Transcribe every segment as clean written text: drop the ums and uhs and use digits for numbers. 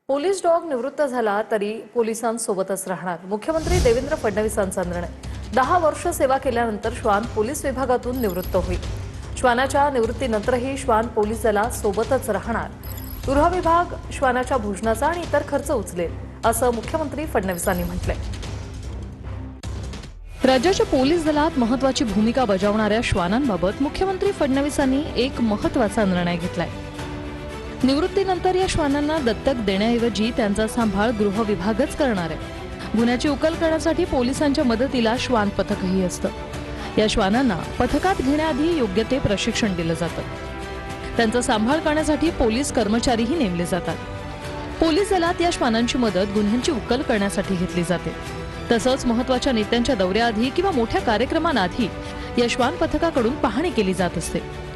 Police dog निवृत्त झाला तरी पोलिसांसोबतच राहणार. मुख्यमंत्री देवेंद्र फडणवीसांचा निर्णय. 10 वर्ष सेवा केल्यानंतर श्वान पोलीस विभागातून निवृत्त होईल. श्वानाच्या निवृत्तीनंतरही श्वान पोलीस दलासोबतच राहणार. गृह विभाग श्वानाच्या भोजनाचा आणि इतर खर्च उचलेल, असं मुख्यमंत्री फडणवीसांनी म्हटलंय. राज्याच्या पोलीस दलात महत्त्वाची भूमिका बजावणाऱ्या श्वानांबाबत मुख्यमंत्री फडणवीसांनी एक महत्त्वाचा निर्णय घेतलाय. निवृत्तीनंतर या श्वानांना दत्तक देण्याऐवजी त्यांचा सांभाळ गृह विभागच करणार आहे. गुन्ह्याची उकल करण्यासाठी पोलिसांच्या मदतीला श्वान पथकही असतं. या श्वानांना पथकात घेण्याआधी योग्य ते प्रशिक्षण दिलं जातं. त्यांचा सांभाळ करण्यासाठी पोलीस कर्मचारीही नेमले जातात. पोलीस दलात या श्वानांची मदत गुन्ह्यांची उकल करण्यासाठी घेतली जाते. तसंच महत्त्वाच्या नेत्यांच्या दौऱ्याआधी किंवा मोठ्या कार्यक्रमांआधी या श्वान पथकाकडून पाहणी केली जात असते.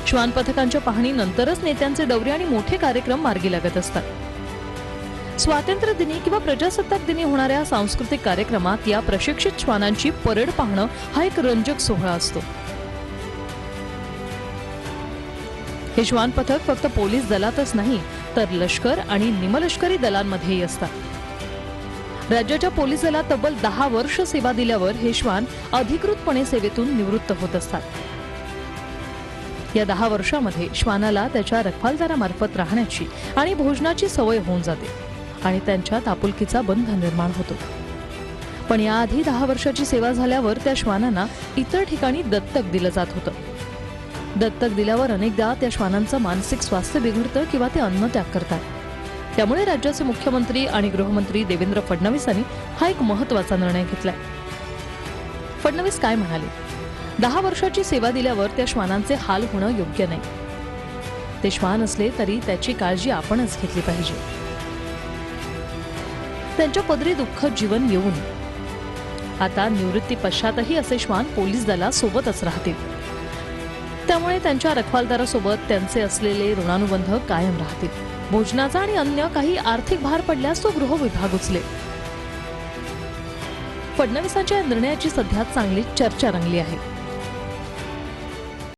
श्वान पथकांच्या पाहणीनंतरच नेत्यांचे दौरे आणि मोठे कार्यक्रम मार्गी लागत असतात. स्वातंत्र्य दिनी किंवा प्रजासत्ताक दिनी होणाऱ्या सांस्कृतिक कार्यक्रमात या प्रशिक्षित श्वानांची परेड पाहणं हा एक रंजक सोहळा असतो. हे श्वान पथक फक्त पोलीस दलातच नाही तर लष्कर आणि निमलष्करी दलांमध्येही असतात. राज्याच्या पोलीस दलात तब्बल 10 वर्ष सेवा दिल्यावर हे श्वान अधिकृतपणे सेवेतून निवृत्त होत असतात. या 10 वर्षांमध्ये श्वानाला त्याच्या रखवालदारामार्फत राहण्याची आणि भोजनाची सवय होऊन जाते आणि त्यांच्यात आपुलकीचा बंध निर्माण होतो. पण याआधी 10 वर्षाची सेवा झाल्यावर त्या श्वानांना इतर ठिकाणी दत्तक दिलं जात होतं. दत्तक दिल्यावर अनेकदा त्या श्वानांचं मानसिक स्वास्थ्य बिघडतं किंवा ते अन्नत्याग करतात. त्यामुळे राज्याचे मुख्यमंत्री आणि गृहमंत्री देवेंद्र फडणवीसांनी हा एक महत्त्वाचा निर्णय घेतलाय. फडणवीस काय म्हणाले? 10 वर्षाची सेवा दिल्यावर त्या श्वानांचे हाल होणं योग्य नाही. ते श्वान असले तरी त्याची काळजी आपणच घेतली पाहिजे. त्यांच्या पदरी दुःख जीवन येऊन आता निवृत्ती पश्चातही असे श्वान पोलीस दलासोबतच राहतील. त्यामुळे त्यांच्या रखवालदारासोबत त्यांचे असलेले ऋणानुबंध कायम राहतील. भोजनाचा आणि अन्य काही आर्थिक भार पडल्यास तो गृह विभाग उचलेल. फडणवीसांच्या या निर्णयाची सध्या चांगली चर्चा रंगली आहे.